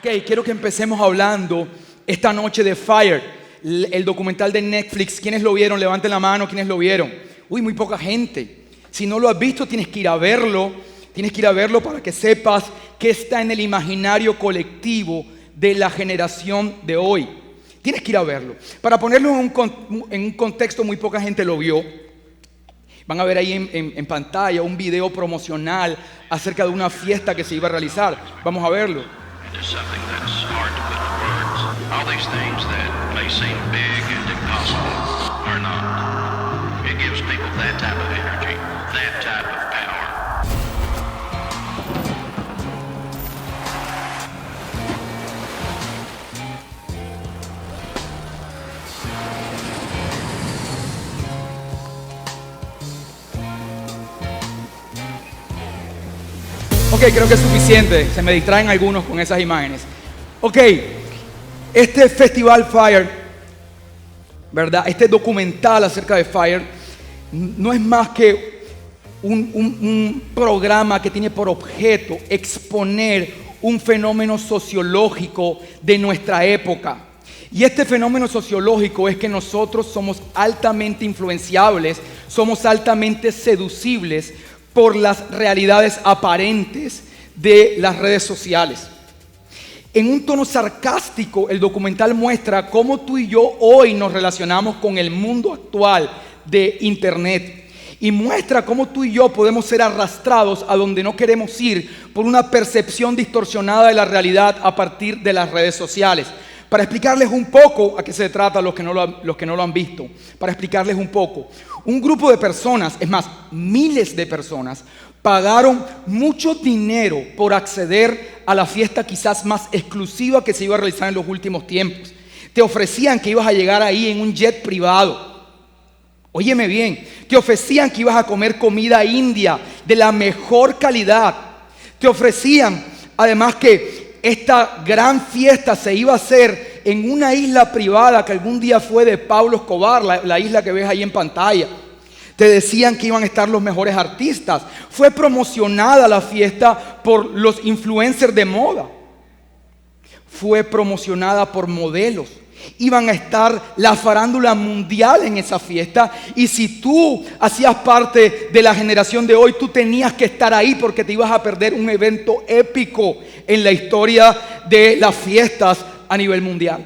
Ok, quiero que empecemos hablando esta noche de Fire, el documental de Netflix. ¿Quiénes lo vieron? Levanten la mano, ¿quiénes lo vieron? Uy, muy poca gente. Si no lo has visto, tienes que ir a verlo. Tienes que ir a verlo para que sepas que está en el imaginario colectivo de la generación de hoy. Tienes que ir a verlo. Para ponerlo en un contexto, muy poca gente lo vio. Van a ver ahí en pantalla un video promocional acerca de una fiesta que se iba a realizar. Vamos a verlo. Is something that's hard to put into words. All these things that may seem big and impossible are not. It gives people that type of energy, that type of power. Ok, creo que es suficiente. Se me distraen algunos con esas imágenes. Ok, este festival Fire, ¿verdad? Este documental acerca de Fire no es más que un programa que tiene por objeto exponer un fenómeno sociológico de nuestra época. Y este fenómeno sociológico es que nosotros somos altamente influenciables, somos altamente seducibles por las realidades aparentes de las redes sociales. En un tono sarcástico, el documental muestra cómo tú y yo hoy nos relacionamos con el mundo actual de Internet. Y muestra cómo tú y yo podemos ser arrastrados a donde no queremos ir por una percepción distorsionada de la realidad a partir de las redes sociales. Para explicarles un poco a qué se trata los que no lo han visto, para explicarles un poco, un grupo de personas, es más, miles de personas, pagaron mucho dinero por acceder a la fiesta quizás más exclusiva que se iba a realizar en los últimos tiempos. Te ofrecían que ibas a llegar ahí en un jet privado. Óyeme bien, te ofrecían que ibas a comer comida india de la mejor calidad. Te ofrecían además que esta gran fiesta se iba a hacer en una isla privada que algún día fue de Pablo Escobar, la isla que ves ahí en pantalla. Te decían que iban a estar los mejores artistas. Fue promocionada la fiesta por los influencers de moda. Fue promocionada por modelos. Iban a estar la farándula mundial en esa fiesta. Y si tú hacías parte de la generación de hoy, tú tenías que estar ahí porque te ibas a perder un evento épico en la historia de las fiestas a nivel mundial.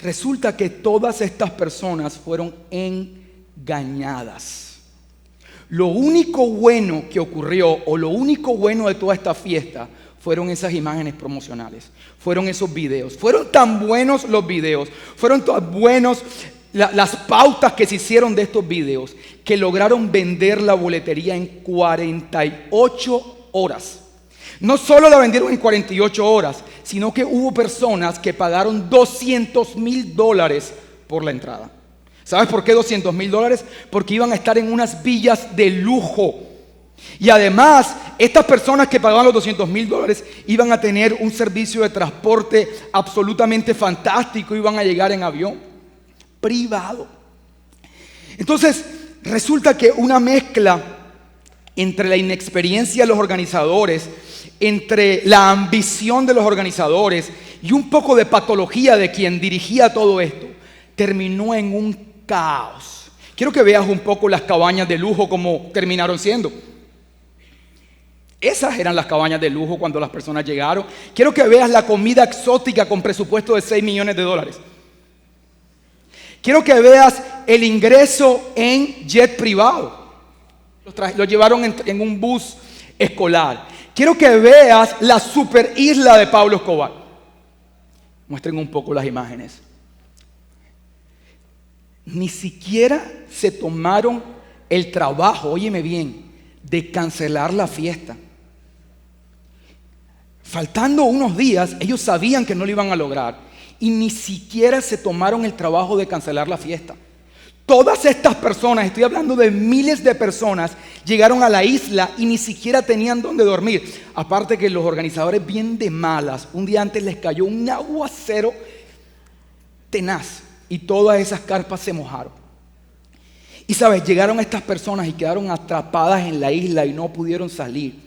Resulta que todas estas personas fueron engañadas. Lo único bueno que ocurrió, o lo único bueno de toda esta fiesta, fueron esas imágenes promocionales, fueron esos videos. Fueron tan buenos los videos, fueron tan buenos las pautas que se hicieron de estos videos, que lograron vender la boletería en 48 horas. No solo la vendieron en 48 horas, sino que hubo personas que pagaron $200,000 por la entrada. ¿Sabes por qué $200,000? Porque iban a estar en unas villas de lujo. Y además, estas personas que pagaban los $200,000 iban a tener un servicio de transporte absolutamente fantástico. Iban a llegar en avión privado. Entonces, resulta que una mezcla entre la inexperiencia de los organizadores, entre la ambición de los organizadores y un poco de patología de quien dirigía todo esto, terminó en un caos. Quiero que veas un poco las cabañas de lujo como terminaron siendo. Esas eran las cabañas de lujo cuando las personas llegaron. Quiero que veas la comida exótica con presupuesto de $6 millones. Quiero que veas el ingreso en jet privado. Los llevaron en un bus escolar. Quiero que veas la super isla de Pablo Escobar. Muestren un poco las imágenes. Ni siquiera se tomaron el trabajo, óyeme bien, de cancelar la fiesta. Faltando unos días, ellos sabían que no lo iban a lograr y ni siquiera se tomaron el trabajo de cancelar la fiesta. Todas estas personas, estoy hablando de miles de personas, llegaron a la isla y ni siquiera tenían dónde dormir. Aparte que los organizadores, bien de malas, un día antes les cayó un aguacero tenaz y todas esas carpas se mojaron. Y sabes, llegaron estas personas y quedaron atrapadas en la isla y no pudieron salir.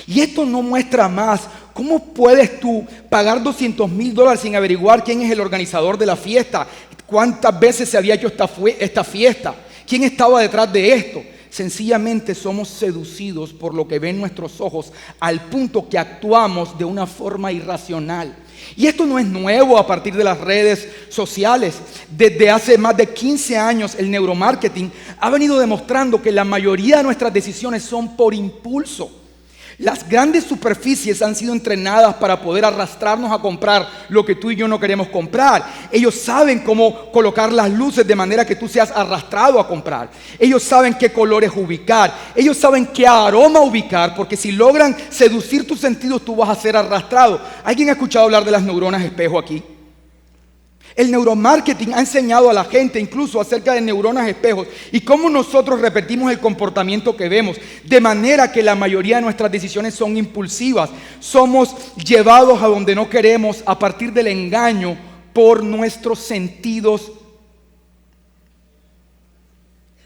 Y esto no muestra más ¿cómo puedes tú pagar $200,000 sin averiguar quién es el organizador de la fiesta? ¿Cuántas veces se había hecho esta fiesta? ¿Quién estaba detrás de esto? Sencillamente somos seducidos por lo que ven nuestros ojos al punto que actuamos de una forma irracional. Y esto no es nuevo a partir de las redes sociales. Desde hace más de 15 años el neuromarketing ha venido demostrando que la mayoría de nuestras decisiones son por impulso. Las grandes superficies han sido entrenadas para poder arrastrarnos a comprar lo que tú y yo no queremos comprar. Ellos saben cómo colocar las luces de manera que tú seas arrastrado a comprar. Ellos saben qué colores ubicar. Ellos saben qué aroma ubicar, porque si logran seducir tus sentidos, tú vas a ser arrastrado. ¿Alguien ha escuchado hablar de las neuronas espejo aquí? El neuromarketing ha enseñado a la gente incluso acerca de neuronas espejos y cómo nosotros repetimos el comportamiento que vemos, de manera que la mayoría de nuestras decisiones son impulsivas. Somos llevados a donde no queremos a partir del engaño por nuestros sentidos.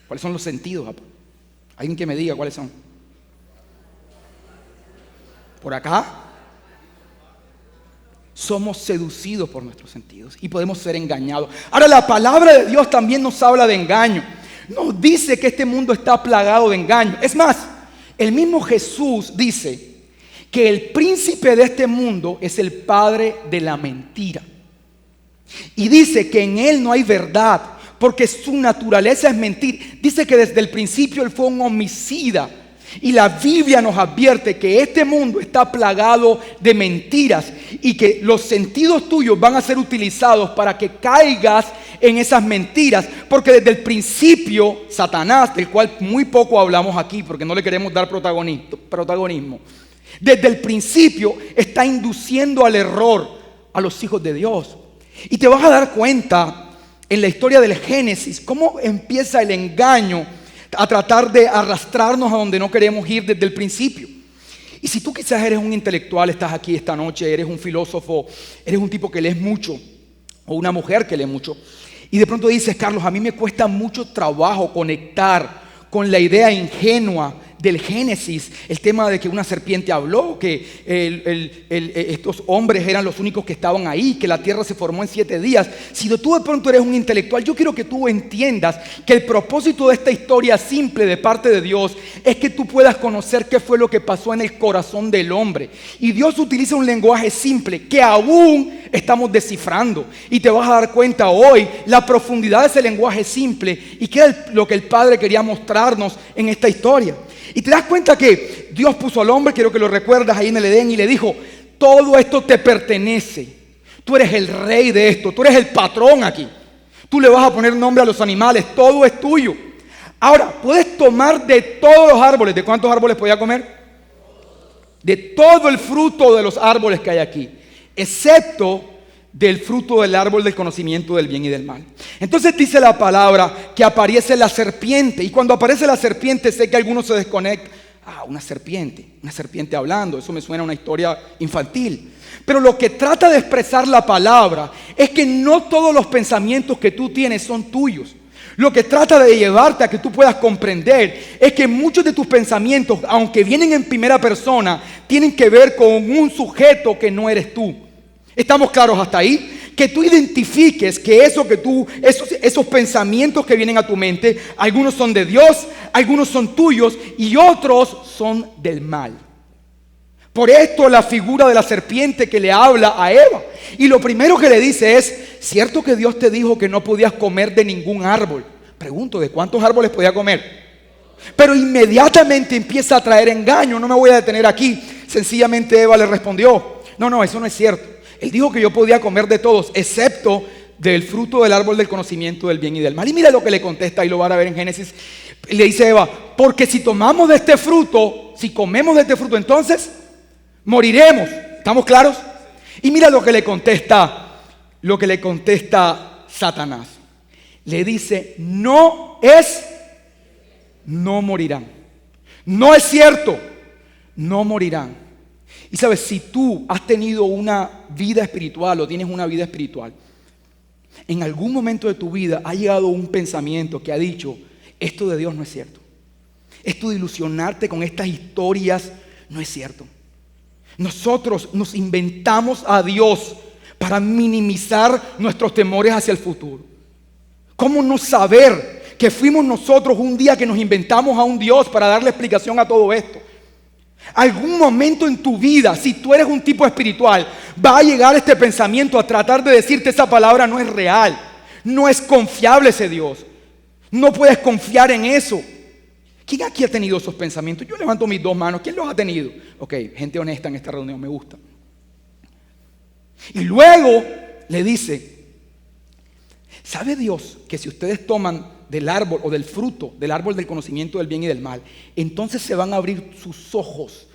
¿Cuáles son los sentidos? Alguien que me diga cuáles son. ¿Por acá? Somos seducidos por nuestros sentidos y podemos ser engañados. Ahora, la palabra de Dios también nos habla de engaño. Nos dice que este mundo está plagado de engaño. Es más, el mismo Jesús dice que el príncipe de este mundo es el padre de la mentira. Y dice que en él no hay verdad, porque su naturaleza es mentir. Dice que desde el principio él fue un homicida. Y la Biblia nos advierte que este mundo está plagado de mentiras y que los sentidos tuyos van a ser utilizados para que caigas en esas mentiras, porque desde el principio Satanás, del cual muy poco hablamos aquí porque no le queremos dar protagonismo, desde el principio está induciendo al error a los hijos de Dios. Y te vas a dar cuenta en la historia del Génesis cómo empieza el engaño a tratar de arrastrarnos a donde no queremos ir desde el principio. Y si tú quizás eres un intelectual, estás aquí esta noche, eres un filósofo, eres un tipo que lees mucho, o una mujer que lee mucho, y de pronto dices: Carlos, a mí me cuesta mucho trabajo conectar con la idea ingenua del Génesis, el tema de que una serpiente habló, que estos hombres eran los únicos que estaban ahí, que la tierra se formó en 7 días. Si tú de pronto eres un intelectual, yo quiero que tú entiendas que el propósito de esta historia simple de parte de Dios es que tú puedas conocer qué fue lo que pasó en el corazón del hombre. Y Dios utiliza un lenguaje simple que aún estamos descifrando. Y te vas a dar cuenta hoy la profundidad de ese lenguaje simple y qué es lo que el Padre quería mostrarnos en esta historia. Y te das cuenta que Dios puso al hombre, quiero que lo recuerdas, ahí en el Edén, y le dijo: todo esto te pertenece. Tú eres el rey de esto, tú eres el patrón aquí. Tú le vas a poner nombre a los animales, todo es tuyo. Ahora, puedes tomar de todos los árboles. ¿De cuántos árboles podía comer? De todo el fruto de los árboles que hay aquí, excepto del fruto del árbol del conocimiento del bien y del mal. Entonces dice la palabra que aparece la serpiente, y cuando aparece la serpiente sé que algunos se desconectan. Una serpiente hablando, eso me suena a una historia infantil. Pero lo que trata de expresar la palabra es que no todos los pensamientos que tú tienes son tuyos. Lo que trata de llevarte a que tú puedas comprender es que muchos de tus pensamientos, aunque vienen en primera persona, tienen que ver con un sujeto que no eres tú. ¿Estamos claros hasta ahí? Que tú identifiques que esos pensamientos que vienen a tu mente, algunos son de Dios, algunos son tuyos y otros son del mal. Por esto la figura de la serpiente que le habla a Eva. Y lo primero que le dice es: ¿cierto que Dios te dijo que no podías comer de ningún árbol? Pregunto, ¿de cuántos árboles podía comer? Pero inmediatamente empieza a traer engaño. No me voy a detener aquí. Sencillamente Eva le respondió: no, eso no es cierto. Él dijo que yo podía comer de todos, excepto del fruto del árbol del conocimiento del bien y del mal. Y mira lo que le contesta, y lo van a ver en Génesis. Le dice Eva: porque si tomamos de este fruto, si comemos de este fruto, entonces moriremos. ¿Estamos claros? Y mira lo que le contesta Satanás. Le dice: no morirán. No es cierto, no morirán. Y sabes, si tú has tenido una vida espiritual o tienes una vida espiritual, en algún momento de tu vida ha llegado un pensamiento que ha dicho: esto de Dios no es cierto. Esto de ilusionarte con estas historias no es cierto. Nosotros nos inventamos a Dios para minimizar nuestros temores hacia el futuro. ¿Cómo no saber que fuimos nosotros un día que nos inventamos a un Dios para darle explicación a todo esto? Algún momento en tu vida, si tú eres un tipo espiritual, va a llegar este pensamiento a tratar de decirte esa palabra no es real, no es confiable ese Dios, no puedes confiar en eso. ¿Quién aquí ha tenido esos pensamientos? Yo levanto mis dos manos. ¿Quién los ha tenido? Ok, gente honesta en esta reunión, me gusta. Y luego le dice, ¿sabe Dios que si ustedes toman del árbol o del fruto del árbol del conocimiento del bien y del mal, entonces se van a abrir sus ojos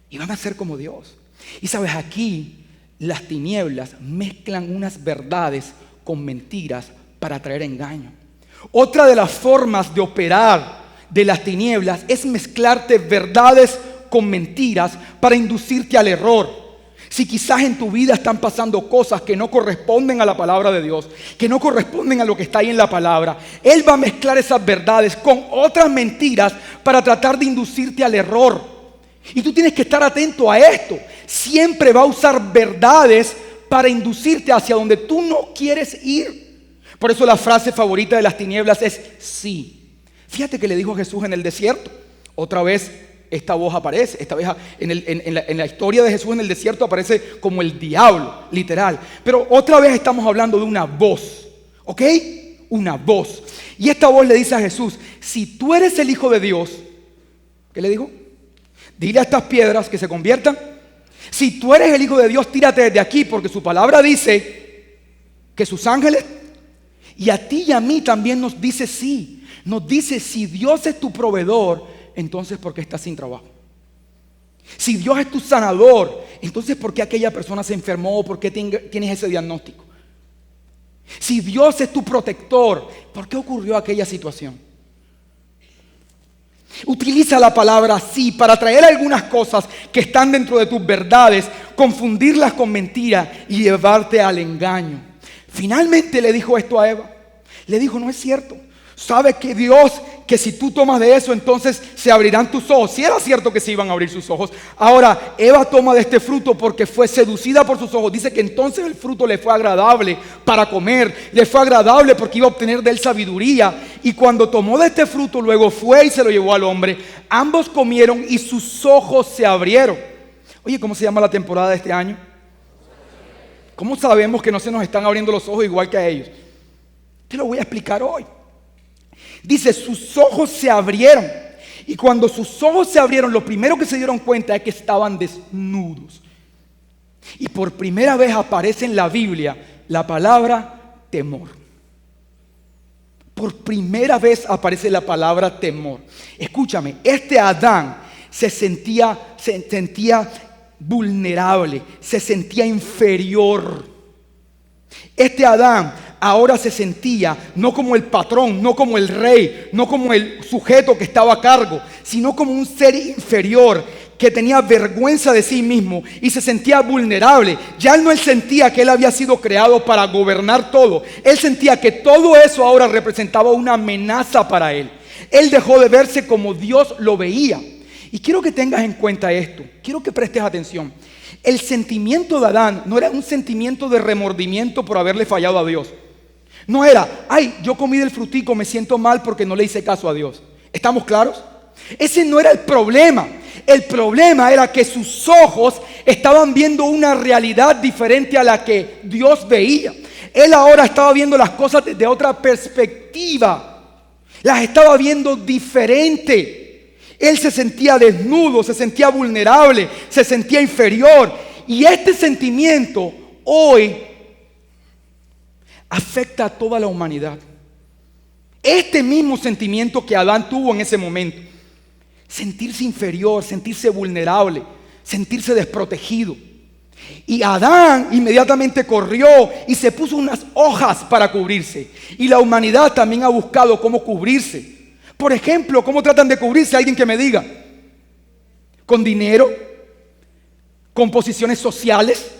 y van a ser como Dios? Y sabes, aquí las tinieblas mezclan unas verdades con mentiras para traer engaño. Otra de las formas de operar de las tinieblas es mezclarte verdades con mentiras para inducirte al error. Si quizás en tu vida están pasando cosas que no corresponden a la palabra de Dios, que no corresponden a lo que está ahí en la palabra, Él va a mezclar esas verdades con otras mentiras para tratar de inducirte al error. Y tú tienes que estar atento a esto. Siempre va a usar verdades para inducirte hacia donde tú no quieres ir. Por eso la frase favorita de las tinieblas es sí. Fíjate que le dijo Jesús en el desierto. Otra vez esta voz aparece. Esta vez en la historia de Jesús en el desierto aparece como el diablo, literal. Pero otra vez estamos hablando de una voz, ¿ok? Una voz. Y esta voz le dice a Jesús, si tú eres el Hijo de Dios, ¿qué le dijo? Dile a estas piedras que se conviertan. Si tú eres el Hijo de Dios, tírate desde aquí, porque su palabra dice que sus ángeles, y a ti y a mí también nos dice sí. Nos dice, si Dios es tu proveedor, entonces ¿por qué estás sin trabajo? Si Dios es tu sanador, entonces ¿por qué aquella persona se enfermó o por qué tienes ese diagnóstico? Si Dios es tu protector, ¿por qué ocurrió aquella situación? Utiliza la palabra sí para traer algunas cosas que están dentro de tus verdades, confundirlas con mentiras y llevarte al engaño. Finalmente le dijo esto a Eva. Le dijo, no es cierto. ¿Sabe que Dios, que si tú tomas de eso, entonces se abrirán tus ojos? Sí era cierto que se iban a abrir sus ojos. Ahora, Eva toma de este fruto porque fue seducida por sus ojos. Dice que entonces el fruto le fue agradable para comer. Le fue agradable porque iba a obtener de él sabiduría. Y cuando tomó de este fruto, luego fue y se lo llevó al hombre. Ambos comieron y sus ojos se abrieron. Oye, ¿cómo se llama la temporada de este año? ¿Cómo sabemos que no se nos están abriendo los ojos igual que a ellos? Te lo voy a explicar hoy. Dice, sus ojos se abrieron. Y cuando sus ojos se abrieron, lo primero que se dieron cuenta es que estaban desnudos. Y por primera vez aparece en la Biblia la palabra temor. Por primera vez aparece la palabra temor. Escúchame, este Adán se sentía vulnerable, se sentía inferior. Este Adán ahora se sentía no como el patrón, no como el rey, no como el sujeto que estaba a cargo, sino como un ser inferior que tenía vergüenza de sí mismo y se sentía vulnerable. Ya él sentía que él había sido creado para gobernar todo. Él sentía que todo eso ahora representaba una amenaza para él. Él dejó de verse como Dios lo veía. Y quiero que tengas en cuenta esto, quiero que prestes atención. El sentimiento de Adán no era un sentimiento de remordimiento por haberle fallado a Dios. No era, ay, yo comí del frutico, me siento mal porque no le hice caso a Dios. ¿Estamos claros? Ese no era el problema. El problema era que sus ojos estaban viendo una realidad diferente a la que Dios veía. Él ahora estaba viendo las cosas desde otra perspectiva. Las estaba viendo diferente. Él se sentía desnudo, se sentía vulnerable, se sentía inferior. Y este sentimiento hoy afecta a toda la humanidad. Este mismo sentimiento que Adán tuvo en ese momento. Sentirse inferior, sentirse vulnerable, sentirse desprotegido. Y Adán inmediatamente corrió y se puso unas hojas para cubrirse. Y la humanidad también ha buscado cómo cubrirse. Por ejemplo, ¿cómo tratan de cubrirse? Alguien que me diga. ¿Con dinero? ¿Con posiciones sociales?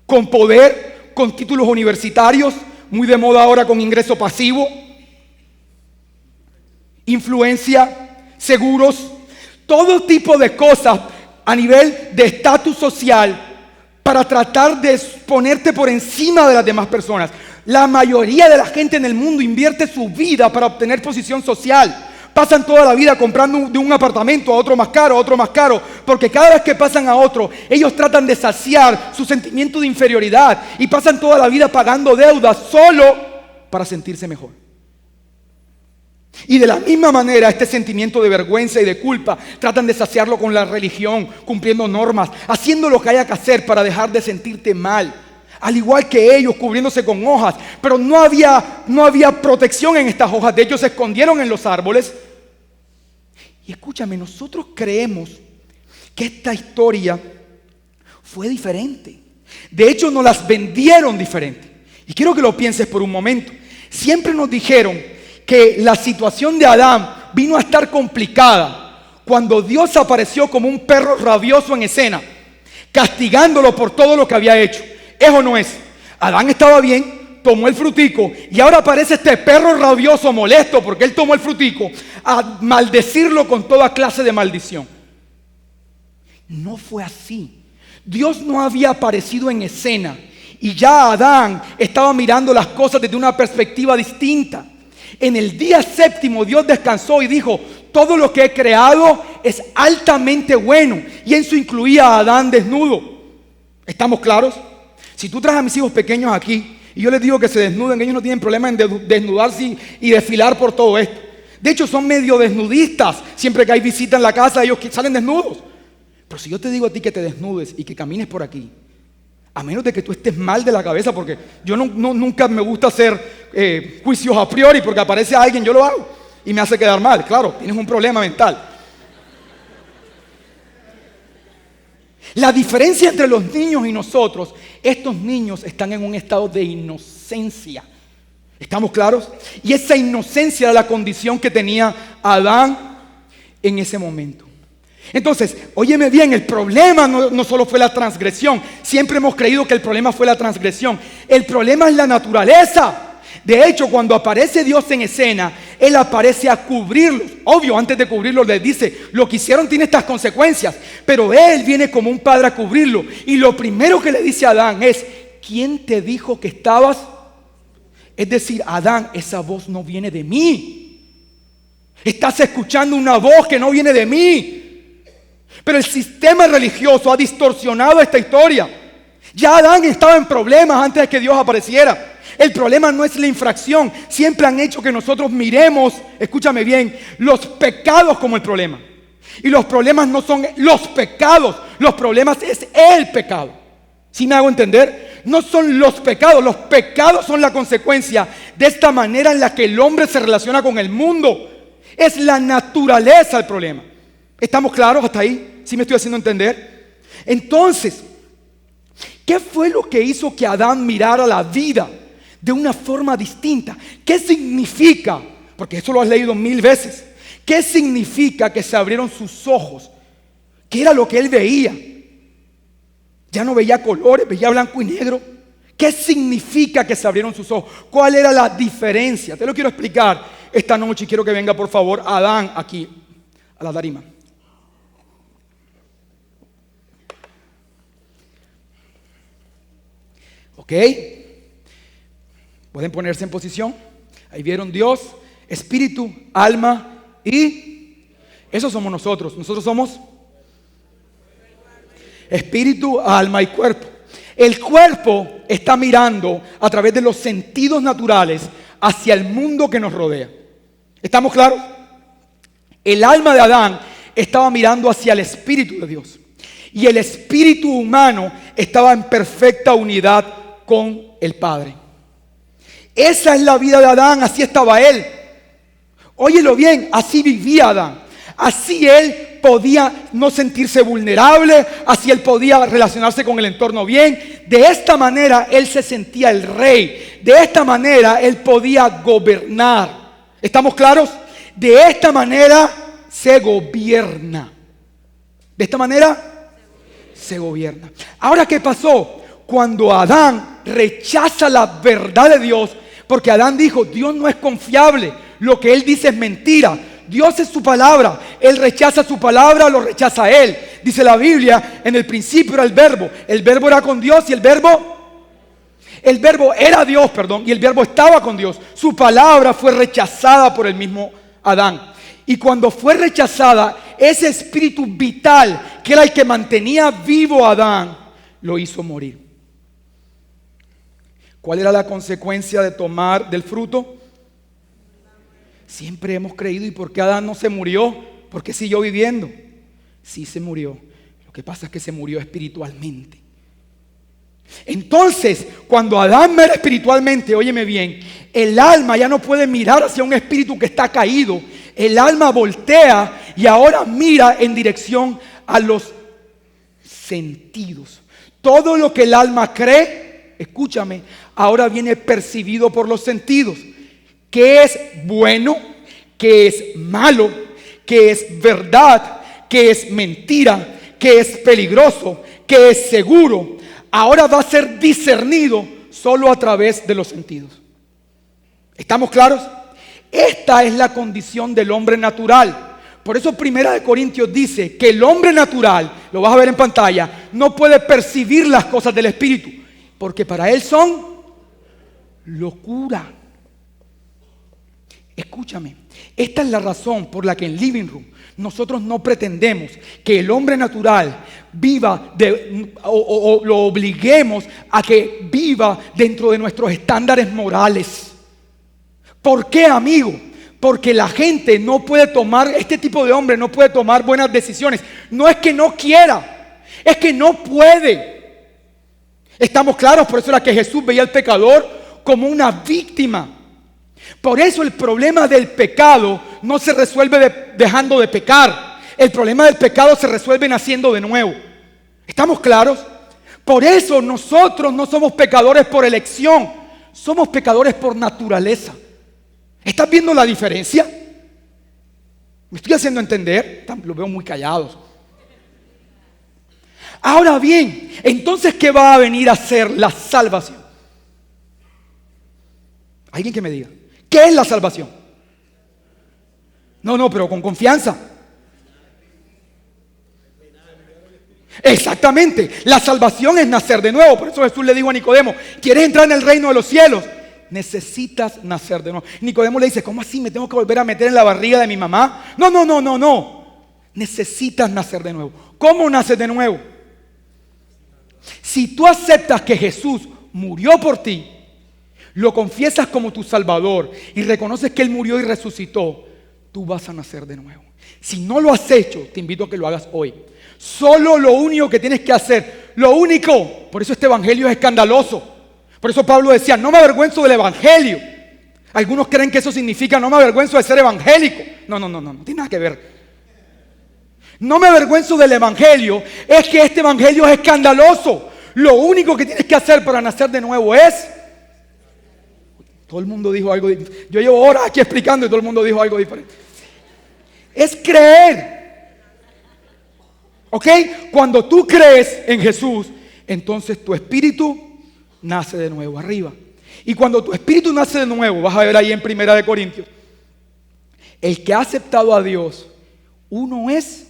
¿Con poder? ¿Con títulos universitarios? Muy de moda ahora con ingreso pasivo. ¿Influencia? ¿Seguros? Todo tipo de cosas a nivel de estatus social para tratar de ponerte por encima de las demás personas. La mayoría de la gente en el mundo invierte su vida para obtener posición social. Pasan toda la vida comprando de un apartamento a otro más caro, porque cada vez que pasan a otro, ellos tratan de saciar su sentimiento de inferioridad y pasan toda la vida pagando deudas solo para sentirse mejor. Y de la misma manera, este sentimiento de vergüenza y de culpa tratan de saciarlo con la religión, cumpliendo normas, haciendo lo que haya que hacer para dejar de sentirte mal. Al igual que ellos, cubriéndose con hojas, pero no había protección en estas hojas. De hecho, se escondieron en los árboles. Y escúchame, nosotros creemos que esta historia fue diferente. De hecho, nos las vendieron diferente. Y quiero que lo pienses por un momento. Siempre nos dijeron que la situación de Adán vino a estar complicada cuando Dios apareció como un perro rabioso en escena, castigándolo por todo lo que había hecho. ¿Es o no es? Adán estaba bien, tomó el frutico y ahora aparece este perro rabioso molesto porque él tomó el frutico a maldecirlo con toda clase de maldición. No fue así. Dios no había aparecido en escena y ya Adán estaba mirando las cosas desde una perspectiva distinta. En el día séptimo Dios descansó y dijo: todo lo que he creado es altamente bueno, y eso incluía a Adán desnudo. ¿Estamos claros? Si tú traes a mis hijos pequeños aquí y yo les digo que se desnuden, ellos no tienen problema en desnudarse y desfilar por todo esto. De hecho, son medio desnudistas. Siempre que hay visita en la casa, ellos salen desnudos. Pero si yo te digo a ti que te desnudes y que camines por aquí, a menos de que tú estés mal de la cabeza, porque yo nunca me gusta hacer juicios a priori, porque aparece alguien, yo lo hago y me hace quedar mal. Claro, tienes un problema mental. La diferencia entre los niños y nosotros, estos niños están en un estado de inocencia. ¿Estamos claros? Y esa inocencia era la condición que tenía Adán en ese momento. Entonces, óyeme bien, el problema no solo fue la transgresión. Siempre hemos creído que el problema fue la transgresión. El problema es la naturaleza. De hecho, cuando aparece Dios en escena, Él aparece a cubrirlos. Obvio, antes de cubrirlos les dice: lo que hicieron tiene estas consecuencias. Pero Él viene como un padre a cubrirlo. Y lo primero que le dice a Adán es: ¿quién te dijo que estabas? Es decir, Adán, esa voz no viene de mí. Estás escuchando una voz que no viene de mí. Pero el sistema religioso ha distorsionado esta historia. Ya Adán estaba en problemas antes de que Dios apareciera. El problema no es la infracción. Siempre han hecho que nosotros miremos, escúchame bien, los pecados como el problema. Y los problemas no son los pecados, los problemas es el pecado. ¿Sí me hago entender? No son los pecados son la consecuencia de esta manera en la que el hombre se relaciona con el mundo. Es la naturaleza el problema. ¿Estamos claros hasta ahí? ¿Sí me estoy haciendo entender? Entonces, ¿qué fue lo que hizo que Adán mirara la vida de una forma distinta? ¿Qué significa? Porque eso lo has leído 1000 veces. ¿Qué significa que se abrieron sus ojos? ¿Qué era lo que él veía? Ya no veía colores, veía blanco y negro. ¿Qué significa que se abrieron sus ojos? ¿Cuál era la diferencia? Te lo quiero explicar esta noche y quiero que venga por favor Adán aquí a la tarima. ¿Ok? Pueden ponerse en posición. Ahí vieron Dios, espíritu, alma y eso somos nosotros. Nosotros somos espíritu, alma y cuerpo. El cuerpo está mirando a través de los sentidos naturales hacia el mundo que nos rodea. ¿Estamos claros? El alma de Adán estaba mirando hacia el espíritu de Dios. Y el espíritu humano estaba en perfecta unidad con el Padre. Esa es la vida de Adán, así estaba él. Óyelo bien, así vivía Adán. Así él podía no sentirse vulnerable, así él podía relacionarse con el entorno bien. De esta manera él se sentía el rey. De esta manera él podía gobernar. ¿Estamos claros? De esta manera se gobierna. De esta manera se gobierna. Ahora, ¿qué pasó? Cuando Adán rechaza la verdad de Dios, porque Adán dijo: Dios no es confiable, lo que Él dice es mentira, Dios es su palabra. Él rechaza su palabra, lo rechaza Él. Dice la Biblia, en el principio era el verbo. El verbo era con Dios y el verbo era Dios, y el verbo estaba con Dios. Su palabra fue rechazada por el mismo Adán. Y cuando fue rechazada, ese espíritu vital, que era el que mantenía vivo a Adán, lo hizo morir. ¿Cuál era la consecuencia de tomar del fruto? Siempre hemos creído, ¿y por qué Adán no se murió? ¿Por qué siguió viviendo? Sí se murió. Lo que pasa es que se murió espiritualmente. Entonces, cuando Adán muere espiritualmente, óyeme bien, el alma ya no puede mirar hacia un espíritu que está caído. El alma voltea y ahora mira en dirección a los sentidos. Todo lo que el alma cree, escúchame, ahora viene percibido por los sentidos. ¿Qué es bueno? ¿Qué es malo? ¿Qué es verdad? ¿Qué es mentira? ¿Qué es peligroso? ¿Qué es seguro? Ahora va a ser discernido solo a través de los sentidos. ¿Estamos claros? Esta es la condición del hombre natural. Por eso 1 Corintios dice que el hombre natural, lo vas a ver en pantalla, no puede percibir las cosas del Espíritu, porque para él son locura. Escúchame, esta es la razón por la que en Living Room nosotros no pretendemos que el hombre natural viva o lo obliguemos a que viva dentro de nuestros estándares morales. ¿Por qué, amigo? Porque la gente no puede tomar, este tipo de hombre no puede tomar buenas decisiones. No es que no quiera, es que no puede. ¿Estamos claros? Por eso era que Jesús veía al pecador como una víctima. Por eso el problema del pecado no se resuelve dejando de pecar. El problema del pecado se resuelve naciendo de nuevo. ¿Estamos claros? Por eso nosotros no somos pecadores por elección, somos pecadores por naturaleza. ¿Estás viendo la diferencia? ¿Me estoy haciendo entender? Los veo muy callados. Ahora bien, entonces, ¿qué va a venir a ser la salvación? ¿Alguien que me diga? ¿Qué es la salvación? No, pero con confianza. Exactamente, la salvación es nacer de nuevo. Por eso Jesús le dijo a Nicodemo: ¿quieres entrar en el reino de los cielos? Necesitas nacer de nuevo. Nicodemo le dice: ¿cómo así? ¿Me tengo que volver a meter en la barriga de mi mamá? No. Necesitas nacer de nuevo. ¿Cómo naces de nuevo? Si tú aceptas que Jesús murió por ti, lo confiesas como tu Salvador y reconoces que Él murió y resucitó, tú vas a nacer de nuevo. Si no lo has hecho, te invito a que lo hagas hoy. Solo lo único que tienes que hacer, por eso este evangelio es escandaloso. Por eso Pablo decía: no me avergüenzo del evangelio. Algunos creen que eso significa no me avergüenzo de ser evangélico. No tiene nada que ver. No me avergüenzo del evangelio, es que este evangelio es escandaloso. Lo único que tienes que hacer para nacer de nuevo es... Todo el mundo dijo algo diferente. Yo llevo horas aquí explicando y todo el mundo dijo algo diferente. Es creer. ¿Ok? Cuando tú crees en Jesús, entonces tu espíritu nace de nuevo arriba. Y cuando tu espíritu nace de nuevo, vas a ver ahí en 1 Corintios, el que ha aceptado a Dios, uno es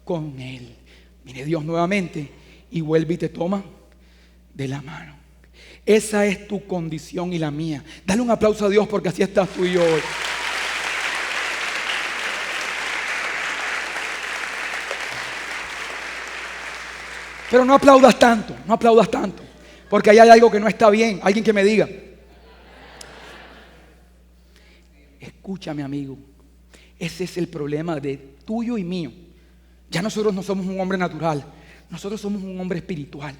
con Él. Viene Dios nuevamente y vuelve y te toma de la mano. Esa es tu condición y la mía. Dale un aplauso a Dios, porque así estás tú y yo hoy. Pero no aplaudas tanto, porque ahí hay algo que no está bien. Alguien que me diga. Escúchame, amigo, ese es el problema de tuyo y mío. Ya nosotros no somos un hombre natural, nosotros somos un hombre espiritual.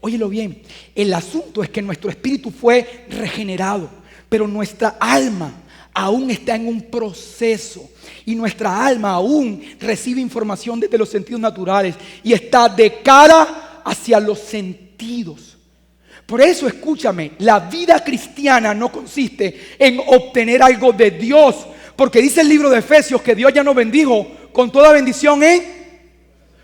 Óyelo bien, el asunto es que nuestro espíritu fue regenerado, pero nuestra alma aún está en un proceso. Y nuestra alma aún recibe información desde los sentidos naturales y está de cara hacia los sentidos. Por eso, escúchame, la vida cristiana no consiste en obtener algo de Dios, porque dice el libro de Efesios que Dios ya nos bendijo con toda bendición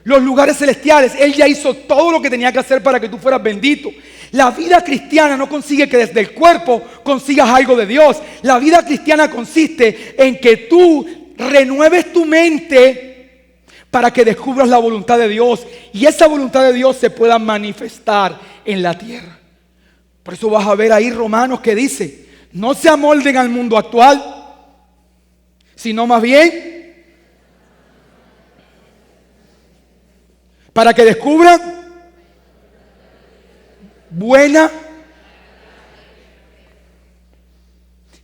los lugares celestiales. Él ya hizo todo lo que tenía que hacer para que tú fueras bendito. La vida cristiana no consigue que desde el cuerpo consigas algo de Dios. La vida cristiana consiste en que tú renueves tu mente para que descubras la voluntad de Dios y esa voluntad de Dios se pueda manifestar en la tierra. Por eso vas a ver ahí Romanos que dice: no se amolden al mundo actual, sino más bien para que descubran buena.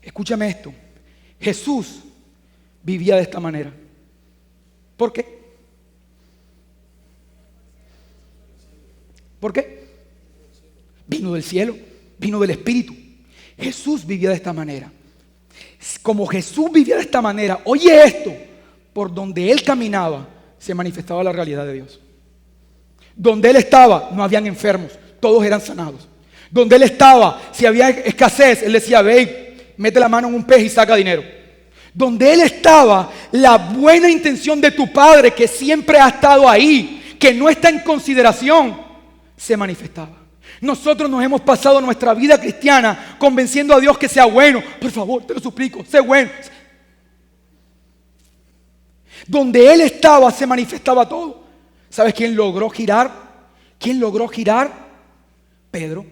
Escúchame esto. Jesús vivía de esta manera. ¿Por qué? ¿Por qué? Vino del cielo, vino del Espíritu. Jesús vivía de esta manera. Como Jesús vivía de esta manera, oye esto, por donde Él caminaba se manifestaba la realidad de Dios. Donde Él estaba no habían enfermos, todos eran sanados. Donde Él estaba, si había escasez, Él decía: ve, mete la mano en un pez y saca dinero. Donde Él estaba, la buena intención de tu Padre, que siempre ha estado ahí, que no está en consideración, se manifestaba. Nosotros nos hemos pasado nuestra vida cristiana convenciendo a Dios que sea bueno. Por favor, te lo suplico, sé bueno. Donde Él estaba se manifestaba todo. ¿Sabes quién logró girar? ¿Quién logró girar? Pedro.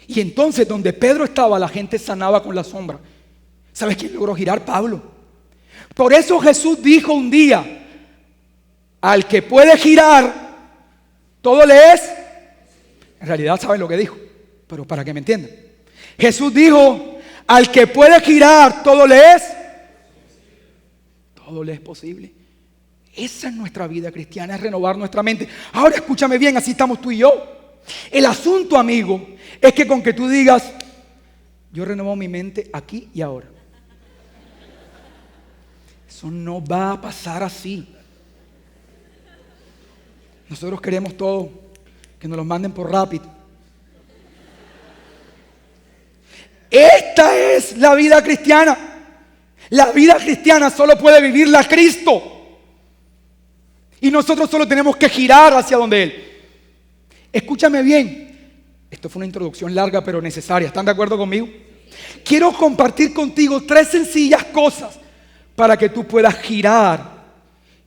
Y entonces donde Pedro estaba, la gente sanaba con la sombra. ¿Sabes quién logró girar? Pablo. Por eso Jesús dijo un día: al que puede girar, todo le es. En realidad saben lo que dijo, pero para que me entiendan. Jesús dijo: al que puede girar, todo le es. Todo le es posible. Esa es nuestra vida cristiana, es renovar nuestra mente. Ahora escúchame bien, así estamos tú y yo. El asunto, amigo, es que con que tú digas: yo renuevo mi mente aquí y ahora. Eso no va a pasar así. Nosotros queremos todo, que nos los manden por rápido. Esta es la vida cristiana. La vida cristiana solo puede vivirla Cristo. Y nosotros solo tenemos que girar hacia donde Él. Escúchame bien. Esto fue una introducción larga pero necesaria. ¿Están de acuerdo conmigo? Quiero compartir contigo 3 sencillas cosas para que tú puedas girar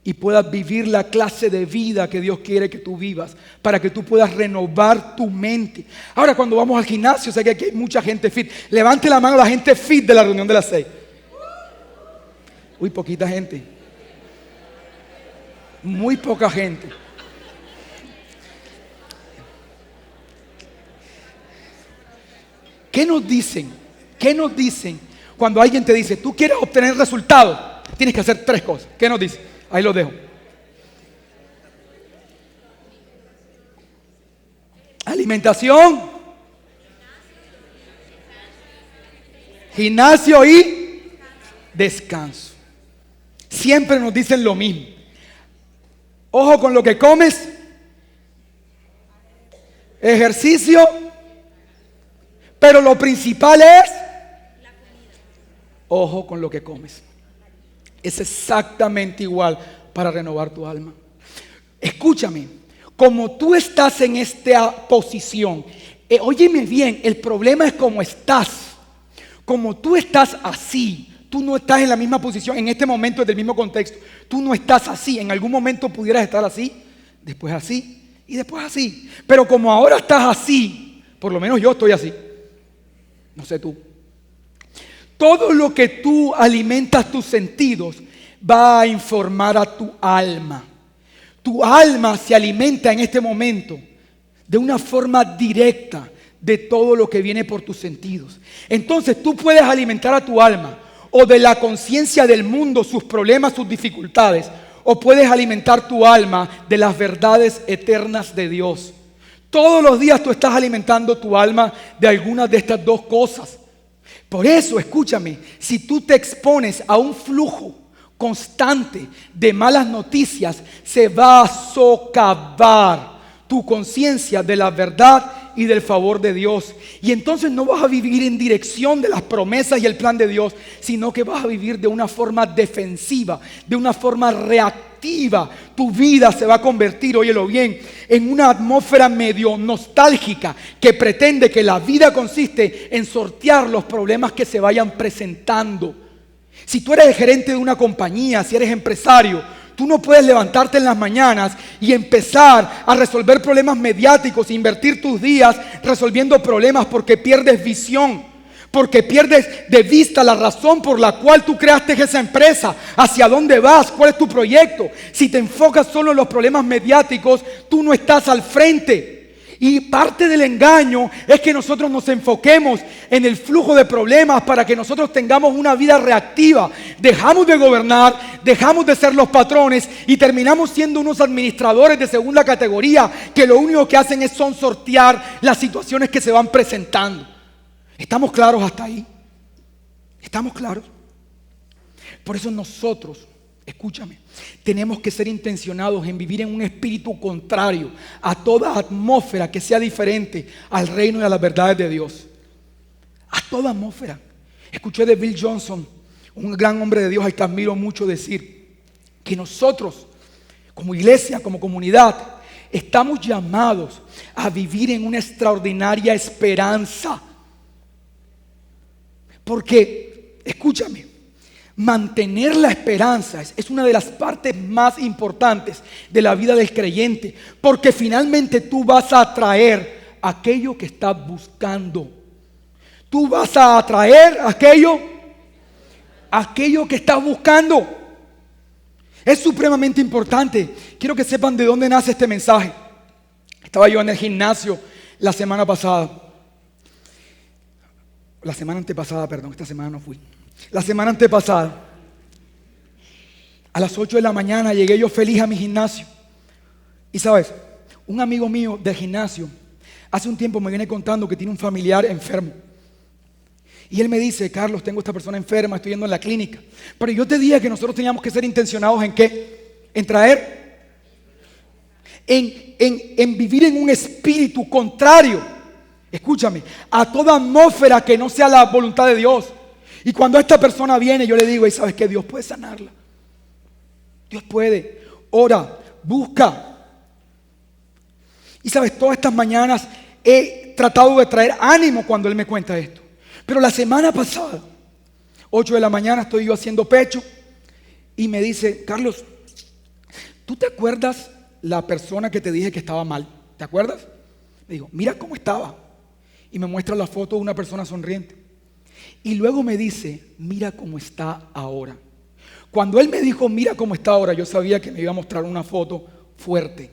y puedas vivir la clase de vida que Dios quiere que tú vivas, para que tú puedas renovar tu mente. Ahora, cuando vamos al gimnasio, sé que aquí hay mucha gente fit. Levante la mano la gente fit de la reunión de las 6. Uy, poquita gente. Muy poca gente. ¿Qué nos dicen? ¿Qué nos dicen cuando alguien te dice: tú quieres obtener resultados? Tienes que hacer 3 cosas. ¿Qué nos dice? Ahí los dejo. Alimentación, gimnasio y descanso. Siempre nos dicen lo mismo. Ojo con lo que comes, ejercicio, pero lo principal es ojo con lo que comes. Es exactamente igual para renovar tu alma. Escúchame, como tú estás en esta posición, óyeme bien, el problema es cómo estás. Como tú estás así, tú no estás en la misma posición, en este momento es del mismo contexto. Tú no estás así, en algún momento pudieras estar así, después así y después así. Pero como ahora estás así, por lo menos yo estoy así. No sé tú. Todo lo que tú alimentas tus sentidos va a informar a tu alma. Tu alma se alimenta en este momento de una forma directa de todo lo que viene por tus sentidos. Entonces tú puedes alimentar a tu alma o de la conciencia del mundo, sus problemas, sus dificultades, o puedes alimentar tu alma de las verdades eternas de Dios. Todos los días tú estás alimentando tu alma de algunas de estas 2 cosas. Por eso, escúchame, si tú te expones a un flujo constante de malas noticias, se va a socavar tu conciencia de la verdad y del favor de Dios. Y entonces no vas a vivir en dirección de las promesas y el plan de Dios, sino que vas a vivir de una forma defensiva, de una forma reactiva reactiva, tu vida se va a convertir, óyelo bien, en una atmósfera medio nostálgica que pretende que la vida consiste en sortear los problemas que se vayan presentando. Si tú eres el gerente de una compañía, si eres empresario, tú no puedes levantarte en las mañanas y empezar a resolver problemas mediáticos, invertir tus días resolviendo problemas porque pierdes visión, porque pierdes de vista la razón por la cual tú creaste esa empresa, hacia dónde vas, cuál es tu proyecto. Si te enfocas solo en los problemas mediáticos, tú no estás al frente. Y parte del engaño es que nosotros nos enfoquemos en el flujo de problemas para que nosotros tengamos una vida reactiva. Dejamos de gobernar, dejamos de ser los patrones y terminamos siendo unos administradores de segunda categoría que lo único que hacen son sortear las situaciones que se van presentando. ¿Estamos claros hasta ahí? ¿Estamos claros? Por eso nosotros, escúchame, tenemos que ser intencionados en vivir en un espíritu contrario a toda atmósfera que sea diferente al reino y a las verdades de Dios. A toda atmósfera. Escuché de Bill Johnson, un gran hombre de Dios al que admiro mucho, decir que nosotros, como iglesia, como comunidad, estamos llamados a vivir en una extraordinaria esperanza. Porque, escúchame, mantener la esperanza es una de las partes más importantes de la vida del creyente, porque finalmente tú vas a atraer aquello que estás buscando. Tú vas a atraer aquello que estás buscando. Es supremamente importante. Quiero que sepan de dónde nace este mensaje. Estaba yo en el gimnasio la semana pasada. La semana antepasada, perdón, esta semana no fui. La semana antepasada, a las 8 de la mañana llegué yo feliz a mi gimnasio. Y sabes, un amigo mío del gimnasio hace un tiempo me viene contando que tiene un familiar enfermo. Y él me dice: Carlos, tengo esta persona enferma, estoy yendo en la clínica. Pero yo te dije que nosotros teníamos que ser intencionados ¿en qué? En traer, en vivir en un espíritu contrario. Escúchame, a toda atmósfera que no sea la voluntad de Dios. Y cuando esta persona viene, yo le digo: ¿y sabes qué? Dios puede sanarla. Dios puede. Ora, busca. Y sabes, todas estas mañanas he tratado de traer ánimo cuando él me cuenta esto. Pero la semana pasada, 8 de la mañana, estoy yo haciendo pecho y me dice: Carlos, ¿tú te acuerdas la persona que te dije que estaba mal? ¿Te acuerdas? Le digo: mira cómo estaba. Y me muestra la foto de una persona sonriente. Y luego me dice: mira cómo está ahora. Cuando él me dijo mira cómo está ahora, yo sabía que me iba a mostrar una foto fuerte.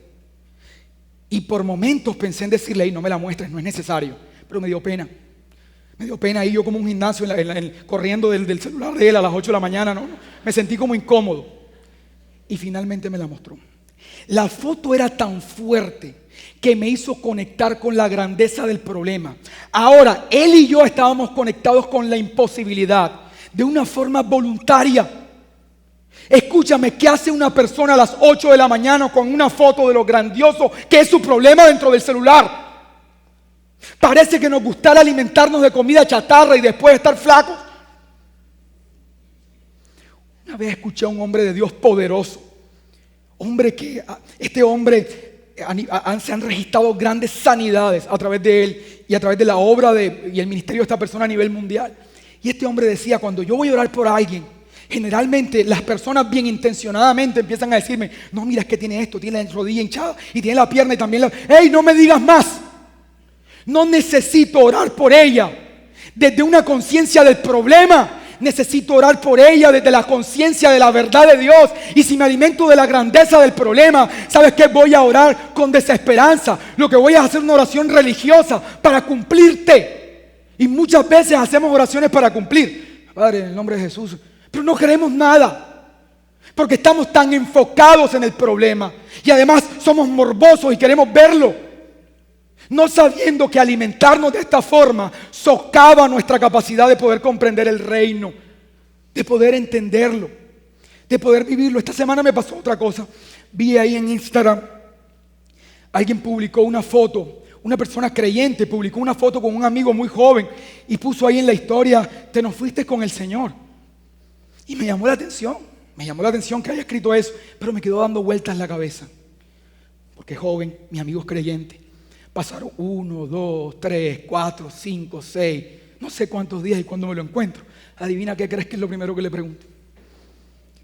Y por momentos pensé en decirle: hey, no me la muestres, no es necesario. Pero me dio pena. Me dio pena ir yo como un gimnasio corriendo del celular de él a las 8 de la mañana. No, me sentí como incómodo. Y finalmente me la mostró. La foto era tan fuerte que me hizo conectar con la grandeza del problema. Ahora, él y yo estábamos conectados con la imposibilidad de una forma voluntaria. Escúchame, ¿qué hace una persona a las 8 de la mañana con una foto de lo grandioso que es su problema dentro del celular? Parece que nos gustara alimentarnos de comida chatarra y después estar flacos. Una vez escuché a un hombre de Dios poderoso. Este hombre se han registrado grandes sanidades a través de él y a través de la obra y el ministerio de esta persona a nivel mundial. Y este hombre decía: cuando yo voy a orar por alguien, generalmente las personas bien intencionadamente empiezan a decirme: no, mira, es que tiene esto, tiene la rodilla hinchada y tiene la pierna y también la... ¡Ey, no me digas más! No necesito orar por ella desde una conciencia del problema. Necesito orar por ella desde la conciencia de la verdad de Dios. Y si me alimento de la grandeza del problema, ¿sabes qué? Voy a orar con desesperanza. Lo que voy a hacer es una oración religiosa para cumplirte. Y muchas veces hacemos oraciones para cumplir. Padre, en el nombre de Jesús. Pero no queremos nada. Porque estamos tan enfocados en el problema. Y además somos morbosos y queremos verlo. No sabiendo que alimentarnos de esta forma socava nuestra capacidad de poder comprender el reino, de poder entenderlo, de poder vivirlo. Esta semana me pasó otra cosa. Vi ahí en Instagram, alguien publicó una foto, una persona creyente publicó una foto con un amigo muy joven y puso ahí en la historia: te nos fuiste con el Señor. Y me llamó la atención. Me llamó la atención que haya escrito eso, pero me quedó dando vueltas en la cabeza. Porque joven, mis amigos creyentes, pasaron 1, 2, 3, 4, 5, 6, no sé cuántos días, y cuando me lo encuentro, adivina qué crees que es lo primero que le pregunto.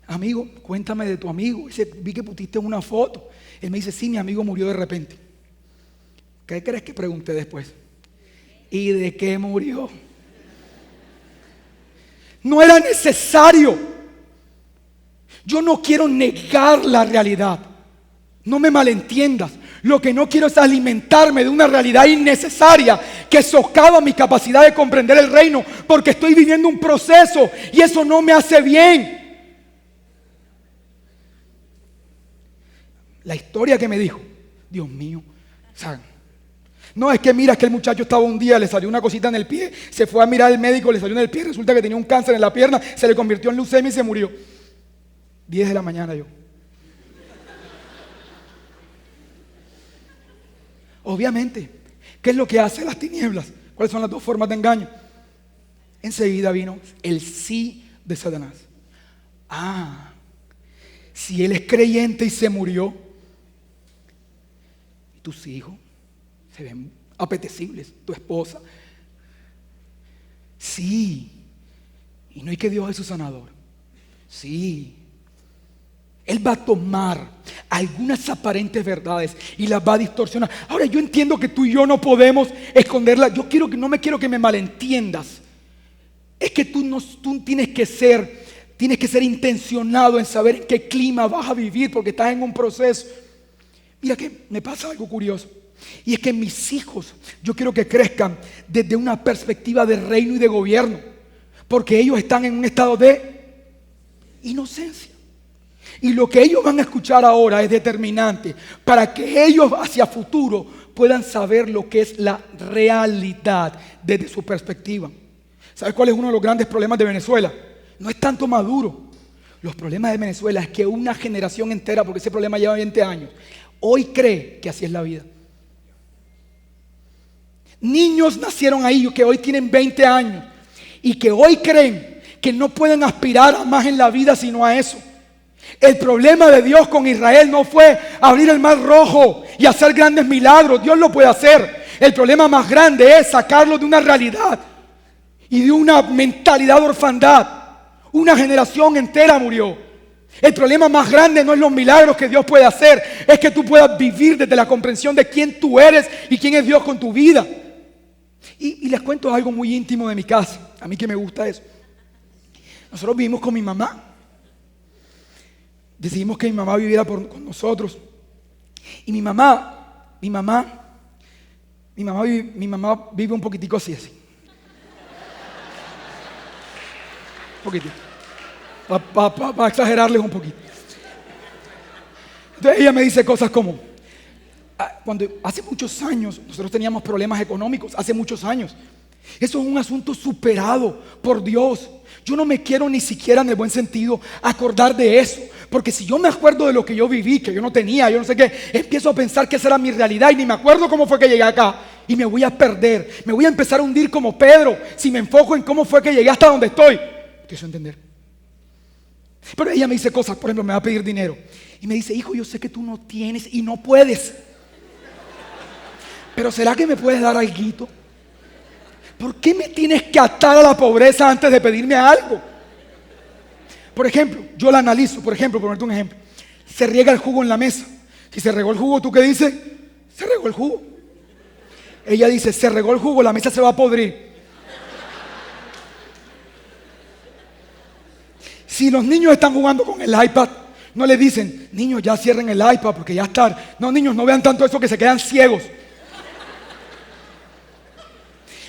Amigo, cuéntame de tu amigo. Dice, vi que pusiste una foto. Él me dice, sí, mi amigo murió de repente. ¿Qué crees que pregunté después? ¿Y de qué murió? No era necesario. Yo no quiero negar la realidad. No me malentiendas. Lo que no quiero es alimentarme de una realidad innecesaria que socava mi capacidad de comprender el reino, porque estoy viviendo un proceso y eso no me hace bien. La historia que me dijo, Dios mío, ¿saben? No, es que mira, es que el muchacho estaba un día, le salió una cosita en el pie, se fue a mirar al médico, le salió en el pie, resulta que tenía un cáncer en la pierna, se le convirtió en leucemia y se murió. 10 de la mañana yo. Obviamente, ¿qué es lo que hace las tinieblas? ¿Cuáles son las dos formas de engaño? Enseguida vino el sí de Satanás. Si él es creyente y se murió, tus hijos se ven apetecibles, tu esposa. Sí. Y no hay que Dios es su sanador. Sí. Él va a tomar algunas aparentes verdades y las va a distorsionar. Ahora yo entiendo que tú y yo no podemos esconderlas. No me quiero que me malentiendas. Es que tú tienes que ser intencionado en saber en qué clima vas a vivir, porque estás en un proceso. Mira que me pasa algo curioso, y es que mis hijos, yo quiero que crezcan desde una perspectiva de reino y de gobierno, porque ellos están en un estado de inocencia. Y lo que ellos van a escuchar ahora es determinante para que ellos hacia futuro puedan saber lo que es la realidad desde su perspectiva. ¿Sabes cuál es uno de los grandes problemas de Venezuela? No es tanto Maduro. Los problemas de Venezuela es que una generación entera, porque ese problema lleva 20 años, hoy cree que así es la vida. Niños nacieron ahí que hoy tienen 20 años y que hoy creen que no pueden aspirar a más en la vida sino a eso. El problema de Dios con Israel no fue abrir el mar rojo y hacer grandes milagros. Dios lo puede hacer. El problema más grande es sacarlo de una realidad y de una mentalidad de orfandad. Una generación entera murió. El problema más grande no es los milagros que Dios puede hacer, es que tú puedas vivir desde la comprensión de quién tú eres y quién es Dios con tu vida. Y les cuento algo muy íntimo de mi casa, a mí que me gusta eso. Nosotros vivimos con mi mamá. Decidimos que mi mamá viviera con nosotros. Y mi mamá vive un poquitico así. Un poquitito. Para exagerarles un poquito. Entonces ella me dice cosas como, cuando hace muchos años nosotros teníamos problemas económicos, hace muchos años. Eso es un asunto superado por Dios. Yo no me quiero ni siquiera en el buen sentido acordar de eso, porque si yo me acuerdo de lo que yo viví, que yo no tenía, yo no sé qué, empiezo a pensar que esa era mi realidad y ni me acuerdo cómo fue que llegué acá y me voy a perder, me voy a empezar a hundir como Pedro si me enfoco en cómo fue que llegué hasta donde estoy. Quiero entender. Pero ella me dice cosas, por ejemplo, me va a pedir dinero y me dice, hijo, yo sé que tú no tienes y no puedes, pero ¿será que me puedes dar alguito? ¿Por qué me tienes que atar a la pobreza antes de pedirme algo? Por ejemplo, yo la analizo, por ponerte un ejemplo. Se riega el jugo en la mesa. Si se regó el jugo, ¿tú qué dices? Se regó el jugo. Ella dice, se regó el jugo, la mesa se va a podrir. Si los niños están jugando con el iPad, no les dicen, niños, ya cierren el iPad porque ya está. No, niños, no vean tanto eso que se quedan ciegos.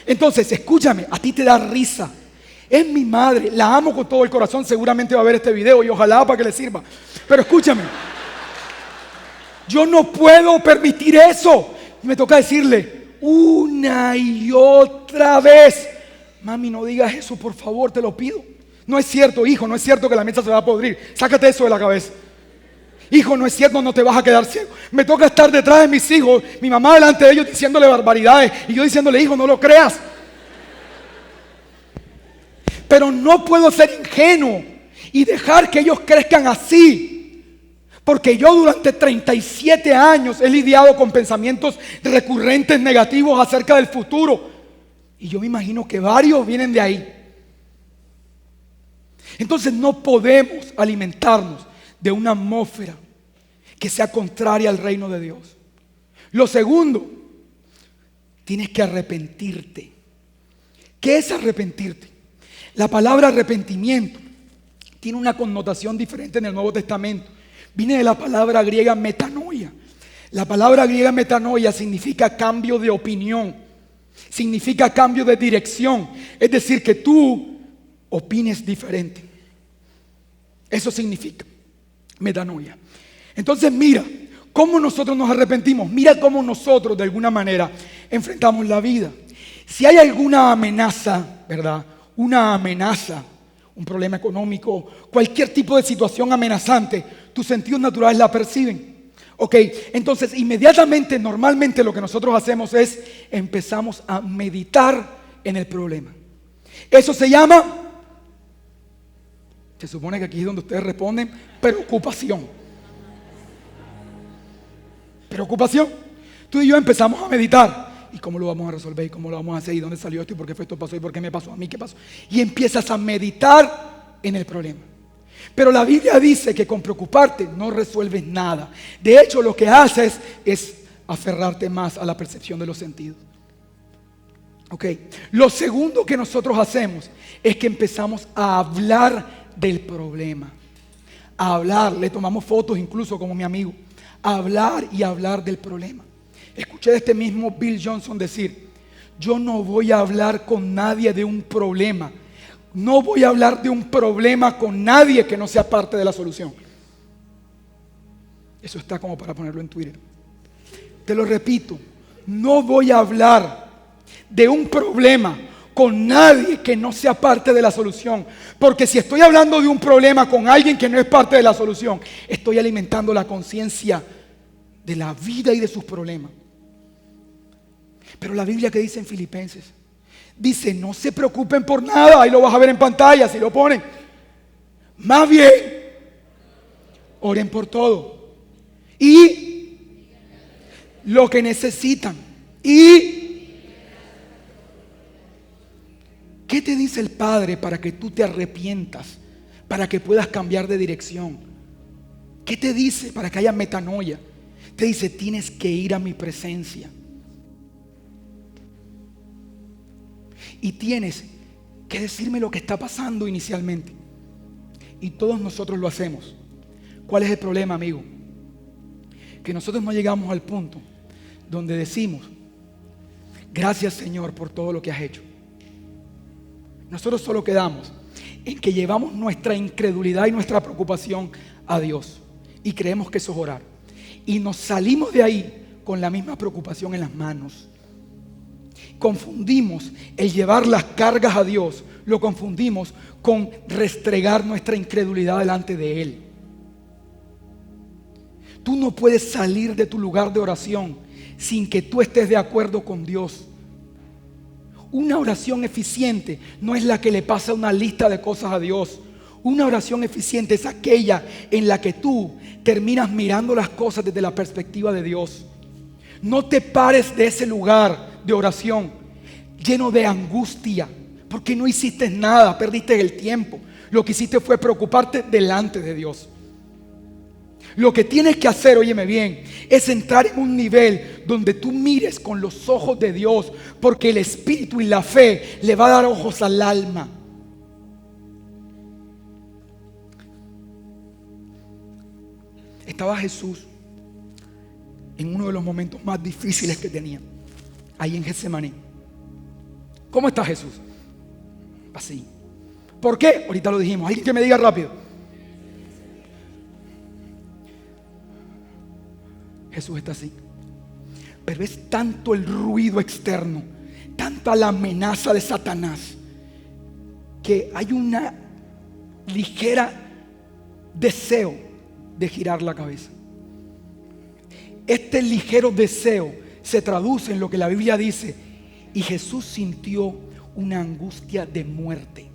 Entonces, escúchame, a ti te da risa. Es mi madre, la amo con todo el corazón. Seguramente va a ver este video y ojalá para que le sirva. Pero escúchame, yo no puedo permitir eso. Me toca decirle una y otra vez, mami, no digas eso, por favor, te lo pido. No es cierto, hijo, no es cierto que la mesa se va a podrir. Sácate eso de la cabeza. Hijo, no es cierto, no te vas a quedar ciego. Me toca estar detrás de mis hijos, mi mamá delante de ellos diciéndole barbaridades y yo diciéndole, hijo, no lo creas. Pero no puedo ser ingenuo y dejar que ellos crezcan así. Porque yo durante 37 años he lidiado con pensamientos recurrentes negativos acerca del futuro. Y yo me imagino que varios vienen de ahí. Entonces no podemos alimentarnos de una atmósfera que sea contraria al reino de Dios. Lo segundo, tienes que arrepentirte. ¿Qué es arrepentirte? La palabra arrepentimiento tiene una connotación diferente en el Nuevo Testamento. Viene de la palabra griega metanoia. La palabra griega metanoia significa cambio de opinión, significa cambio de dirección. Es decir, que tú opines diferente. Eso significa metanoia. Entonces mira cómo nosotros nos arrepentimos. Mira cómo nosotros de alguna manera enfrentamos la vida. Si hay alguna amenaza, ¿verdad? Una amenaza, un problema económico, cualquier tipo de situación amenazante, tus sentidos naturales la perciben. Ok, entonces inmediatamente, normalmente lo que nosotros hacemos es empezamos a meditar en el problema. Eso se llama, se supone que aquí es donde ustedes responden, preocupación. Preocupación. Tú y yo empezamos a meditar. ¿Y cómo lo vamos a resolver? ¿Y cómo lo vamos a hacer? ¿Y dónde salió esto? ¿Y por qué fue esto pasó? ¿Y por qué me pasó a mí? ¿Qué pasó? Y empiezas a meditar en el problema. Pero la Biblia dice que con preocuparte no resuelves nada. De hecho, lo que haces es aferrarte más a la percepción de los sentidos. Ok. Lo segundo que nosotros hacemos es que empezamos a hablar del problema. A hablar, le tomamos fotos incluso como mi amigo. A hablar y hablar del problema. Escuché de este mismo Bill Johnson decir: yo no voy a hablar con nadie de un problema. No voy a hablar de un problema con nadie que no sea parte de la solución. Eso está como para ponerlo en Twitter. Te lo repito, no voy a hablar de un problema con nadie que no sea parte de la solución. Porque si estoy hablando de un problema con alguien que no es parte de la solución, estoy alimentando la conciencia de la vida y de sus problemas. Pero la Biblia que dice en Filipenses, dice: no se preocupen por nada. Ahí lo vas a ver en pantalla si lo ponen. Más bien, oren por todo. Y lo que necesitan. ¿Y qué te dice el Padre para que tú te arrepientas? Para que puedas cambiar de dirección. ¿Qué te dice para que haya metanoia? Te dice: tienes que ir a mi presencia. Y tienes que decirme lo que está pasando inicialmente. Y todos nosotros lo hacemos. ¿Cuál es el problema, amigo? Que nosotros no llegamos al punto donde decimos: gracias, Señor, por todo lo que has hecho. Nosotros solo quedamos en que llevamos nuestra incredulidad y nuestra preocupación a Dios. Y creemos que eso es orar. Y nos salimos de ahí con la misma preocupación en las manos. Confundimos el llevar las cargas a Dios, lo confundimos con restregar nuestra incredulidad delante de Él. Tú no puedes salir de tu lugar de oración sin que tú estés de acuerdo con Dios. Una oración eficiente no es la que le pasa una lista de cosas a Dios. Una oración eficiente es aquella en la que tú terminas mirando las cosas desde la perspectiva de Dios. No te pares de ese lugar de oración lleno de angustia porque no hiciste nada, perdiste el tiempo. Lo que hiciste fue preocuparte delante de Dios. Lo que tienes que hacer, óyeme bien, es entrar en un nivel donde tú mires con los ojos de Dios, porque el Espíritu y la fe le va a dar ojos al alma. Estaba Jesús en uno de los momentos más difíciles que tenía, ahí en Getsemaní. ¿Cómo está Jesús? Así. ¿Por qué? Ahorita lo dijimos. Alguien que me diga rápido. Jesús está así. Pero es tanto el ruido externo, tanta la amenaza de Satanás, que hay una ligera deseo de girar la cabeza. Este ligero deseo se traduce en lo que la Biblia dice: y Jesús sintió una angustia de muerte.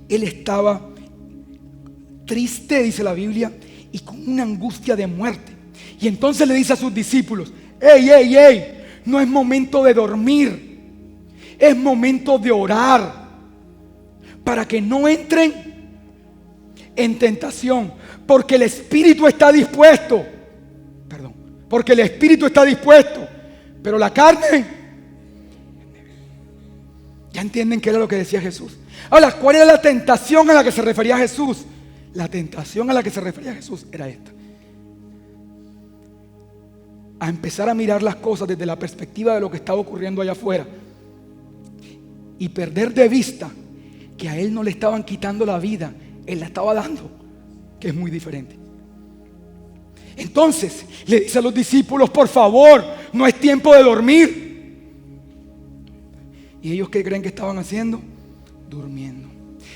Él estaba triste, dice la Biblia, y con una angustia de muerte. Y entonces le dice a sus discípulos: ¡Ey, ey, ey! No es momento de dormir, es momento de orar, para que no entren en tentación, porque el espíritu está dispuesto. Perdón, porque el espíritu está dispuesto, pero la carne. Ya entienden qué era lo que decía Jesús. Ahora, ¿cuál era la tentación a la que se refería Jesús? La tentación a la que se refería Jesús era esta: a empezar a mirar las cosas desde la perspectiva de lo que estaba ocurriendo allá afuera y perder de vista que a él no le estaban quitando la vida, él la estaba dando, que es muy diferente. Entonces le dice a los discípulos: por favor, no es tiempo de dormir. ¿Y ellos qué creen que estaban haciendo? Durmiendo.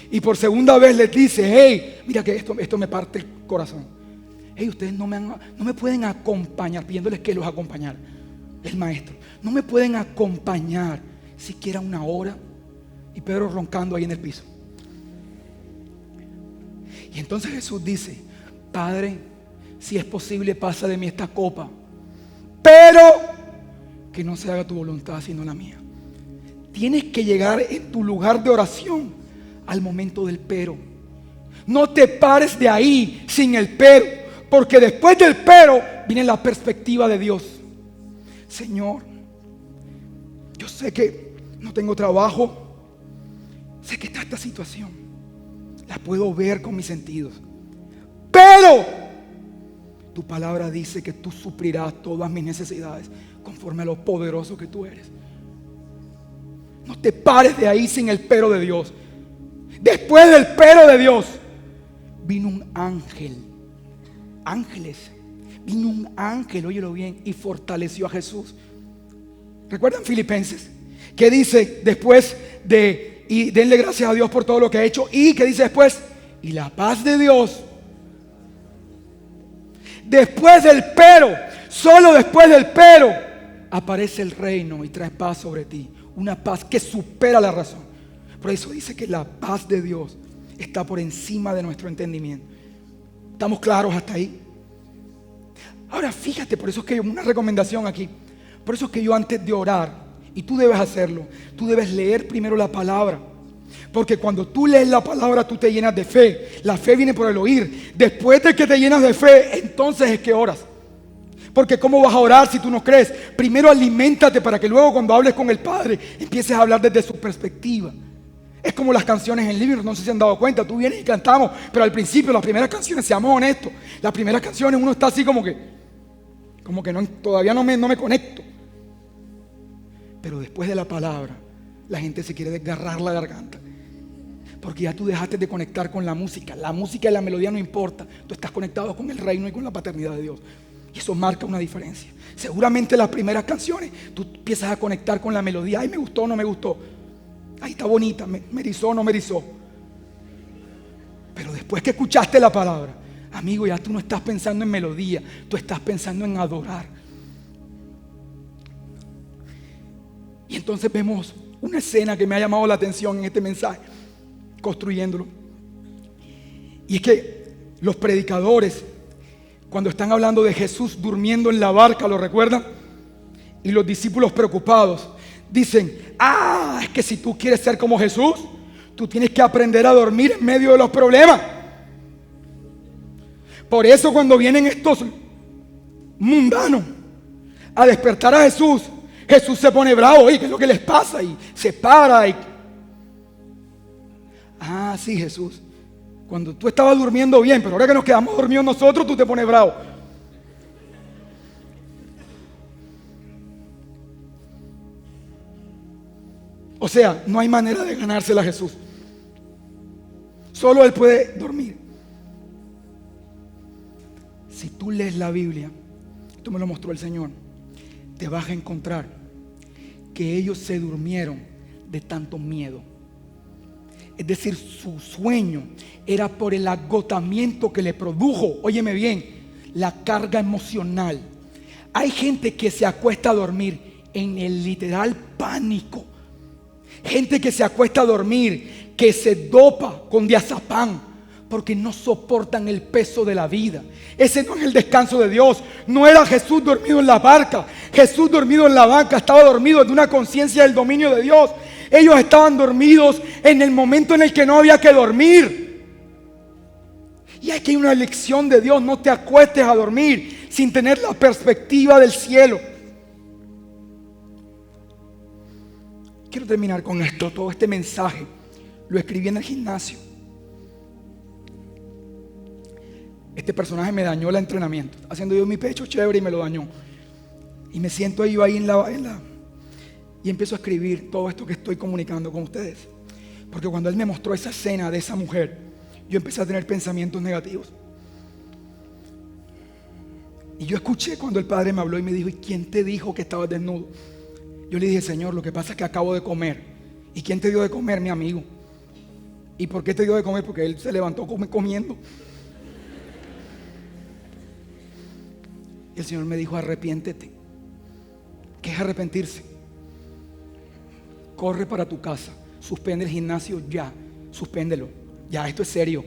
Y por segunda vez les dice: hey, mira que esto me parte el corazón. Hey, ustedes no me pueden acompañar, pidiéndoles que los acompañara el maestro. No me pueden acompañar siquiera una hora. Y Pedro roncando ahí en el piso. Y entonces Jesús dice: Padre, si es posible, pasa de mí esta copa, pero que no se haga tu voluntad sino la mía. Tienes que llegar en tu lugar de oración al momento del pero. No te pares de ahí sin el pero, porque después del pero viene la perspectiva de Dios. Señor, yo sé que no tengo trabajo, sé que está esta situación, la puedo ver con mis sentidos, pero tu palabra dice que tú suplirás todas mis necesidades conforme a lo poderoso que tú eres. No te pares de ahí sin el pero de Dios. Después del pero de Dios vino un ángel. Vino un ángel, óyelo bien, y fortaleció a Jesús. ¿Recuerdan Filipenses? ¿Qué dice después de: y denle gracias a Dios por todo lo que ha hecho? ¿Y qué dice después? Y la paz de Dios. Después del pero, solo después del pero, aparece el reino y trae paz sobre ti. Una paz que supera la razón. Por eso dice que la paz de Dios está por encima de nuestro entendimiento. ¿Estamos claros hasta ahí? Ahora fíjate, por eso es que una recomendación aquí. Por eso es que yo, antes de orar, y tú debes hacerlo, tú debes leer primero la palabra. Porque cuando tú lees la palabra, tú te llenas de fe. La fe viene por el oír. Después de que te llenas de fe, entonces es que oras. Porque ¿cómo vas a orar si tú no crees? Primero aliméntate para que luego, cuando hables con el Padre, empieces a hablar desde su perspectiva. Es como las canciones en el libro, no sé si se han dado cuenta. Tú vienes y cantamos, pero al principio, las primeras canciones, seamos honestos, las primeras canciones uno está así como que no, todavía no me conecto. Pero después de la palabra, la gente se quiere desgarrar la garganta, porque ya tú dejaste de conectar con la música. La música y la melodía no importa. Tú estás conectado con el reino y con la paternidad de Dios. Y eso marca una diferencia. Seguramente las primeras canciones tú empiezas a conectar con la melodía. Ay, me gustó, no me gustó. Ay, está bonita, me erizó, no me erizó. Pero después que escuchaste la palabra, amigo, ya tú no estás pensando en melodía, tú estás pensando en adorar. Y entonces vemos una escena que me ha llamado la atención en este mensaje, construyéndolo. Y es que los predicadores, cuando están hablando de Jesús durmiendo en la barca, ¿lo recuerdan? Y los discípulos preocupados dicen: es que si tú quieres ser como Jesús, tú tienes que aprender a dormir en medio de los problemas. Por eso cuando vienen estos mundanos a despertar a Jesús, Jesús se pone bravo. ¿Y qué es lo que les pasa? Y se para y... sí, Jesús, cuando tú estabas durmiendo bien, pero ahora que nos quedamos dormidos nosotros, tú te pones bravo. O sea, no hay manera de ganársela a Jesús. Solo Él puede dormir. Si tú lees la Biblia, esto me lo mostró el Señor, te vas a encontrar que ellos se durmieron de tanto miedo. Es decir, su sueño era por el agotamiento que le produjo, óyeme bien, la carga emocional. Hay gente que se acuesta a dormir en el literal pánico. Gente que se acuesta a dormir que se dopa con diazepam porque no soportan el peso de la vida. Ese no es el descanso de Dios. No era Jesús dormido en la barca. Jesús dormido en la barca estaba dormido en una conciencia del dominio de Dios. Ellos estaban dormidos en el momento en el que no había que dormir. Y aquí hay una lección de Dios: no te acuestes a dormir sin tener la perspectiva del cielo. Quiero terminar con esto. Todo este mensaje lo escribí en el gimnasio. Este personaje me dañó el entrenamiento, haciendo yo mi pecho chévere, y me lo dañó. Y me siento yo ahí y empiezo a escribir todo esto que estoy comunicando con ustedes. Porque cuando él me mostró esa escena de esa mujer, yo empecé a tener pensamientos negativos. Y yo escuché cuando el Padre me habló y me dijo: ¿y quién te dijo que estabas desnudo? Yo le dije: Señor, lo que pasa es que acabo de comer. ¿Y quién te dio de comer? Mi amigo. ¿Y por qué te dio de comer? Porque él se levantó comiendo. Y el Señor me dijo: arrepiéntete. ¿Qué es arrepentirse? Corre para tu casa, suspende el gimnasio ya, suspéndelo. Ya, esto es serio.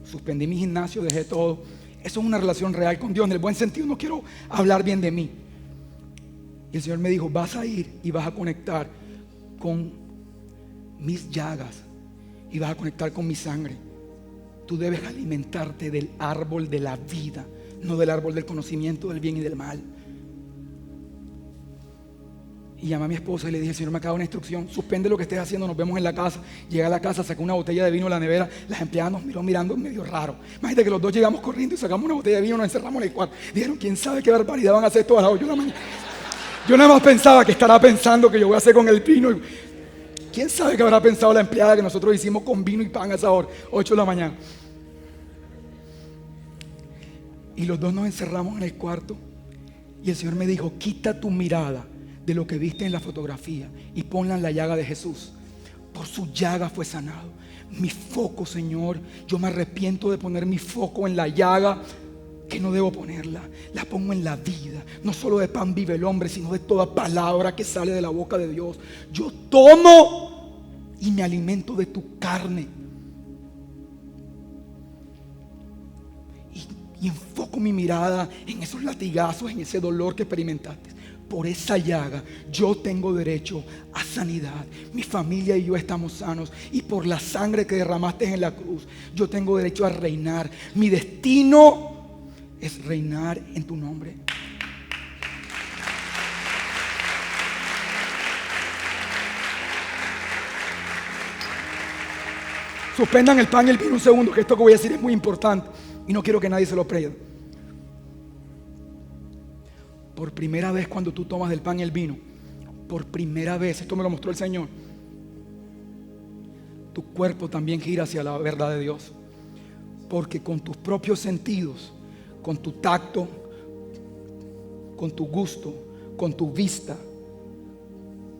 Suspendí mi gimnasio, dejé todo. Eso es una relación real con Dios, en el buen sentido. No quiero hablar bien de mí. Y el Señor me dijo: vas a ir y vas a conectar con mis llagas y vas a conectar con mi sangre. Tú debes alimentarte del árbol de la vida, no del árbol del conocimiento del bien y del mal. Y llamé a mi esposa y le dije: Señor, me acaba una instrucción, suspende lo que estés haciendo, nos vemos en la casa. Llegué a la casa, saqué una botella de vino de la nevera. Las empleadas nos miró mirando medio raro. Imagínate que los dos llegamos corriendo y sacamos una botella de vino y nos encerramos en el cuarto. Dijeron: ¿quién sabe qué barbaridad van a hacer todas las 8 de la mañana? Yo nada más pensaba: que estará pensando que yo voy a hacer con el vino. ¿Quién sabe qué habrá pensado la empleada que nosotros hicimos con vino y pan a esa hora, 8 de la mañana? Y los dos nos encerramos en el cuarto. Y el Señor me dijo: quita tu mirada de lo que viste en la fotografía y ponla en la llaga de Jesús. Por su llaga fue sanado. Mi foco, Señor, yo me arrepiento de poner mi foco en la llaga que no debo ponerla. La pongo en la vida. No solo de pan vive el hombre, sino de toda palabra que sale de la boca de Dios. Yo tomo y me alimento de tu carne. Y enfoco mi mirada en esos latigazos, en ese dolor que experimentaste. Por esa llaga yo tengo derecho a sanidad. Mi familia y yo estamos sanos. Y por la sangre que derramaste en la cruz, yo tengo derecho a reinar. Mi destino es reinar en tu nombre. Suspendan el pan y el vino un segundo, que esto que voy a decir es muy importante y no quiero que nadie se lo pierda. Por primera vez, cuando tú tomas del pan y el vino, por primera vez, esto me lo mostró el Señor, tu cuerpo también gira hacia la verdad de Dios. Porque con tus propios sentidos, con tu tacto, con tu gusto, con tu vista,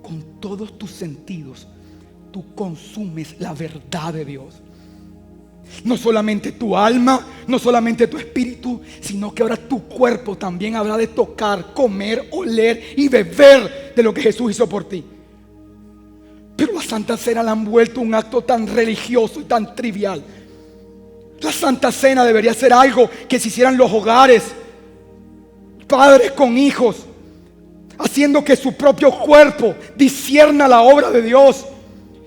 con todos tus sentidos, tú consumes la verdad de Dios. No solamente tu alma, no solamente tu espíritu, sino que ahora tu cuerpo también habrá de tocar, comer, oler y beber de lo que Jesús hizo por ti. Pero la Santa Cena la han vuelto un acto tan religioso y tan trivial. La Santa Cena debería ser algo que se hicieran los hogares, padres con hijos, haciendo que su propio cuerpo discierna la obra de Dios.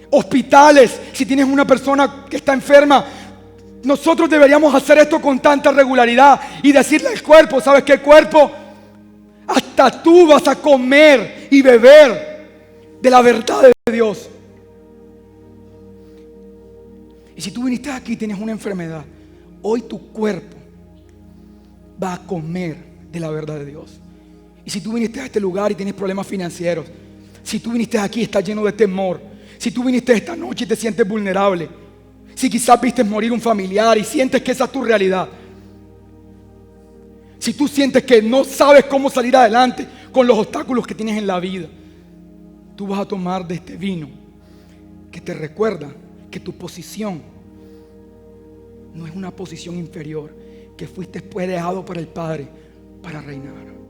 Hospitales, si tienes una persona que está enferma, nosotros deberíamos hacer esto con tanta regularidad y decirle al cuerpo: ¿sabes qué, cuerpo? Hasta tú vas a comer y beber de la verdad de Dios. Y si tú viniste aquí y tienes una enfermedad, hoy tu cuerpo va a comer de la verdad de Dios. Y si tú viniste a este lugar y tienes problemas financieros, si tú viniste aquí y estás lleno de temor, si tú viniste esta noche y te sientes vulnerable, si quizás viste morir un familiar y sientes que esa es tu realidad, si tú sientes que no sabes cómo salir adelante con los obstáculos que tienes en la vida, tú vas a tomar de este vino que te recuerda que tu posición no es una posición inferior, que fuiste dejado por el Padre para reinar.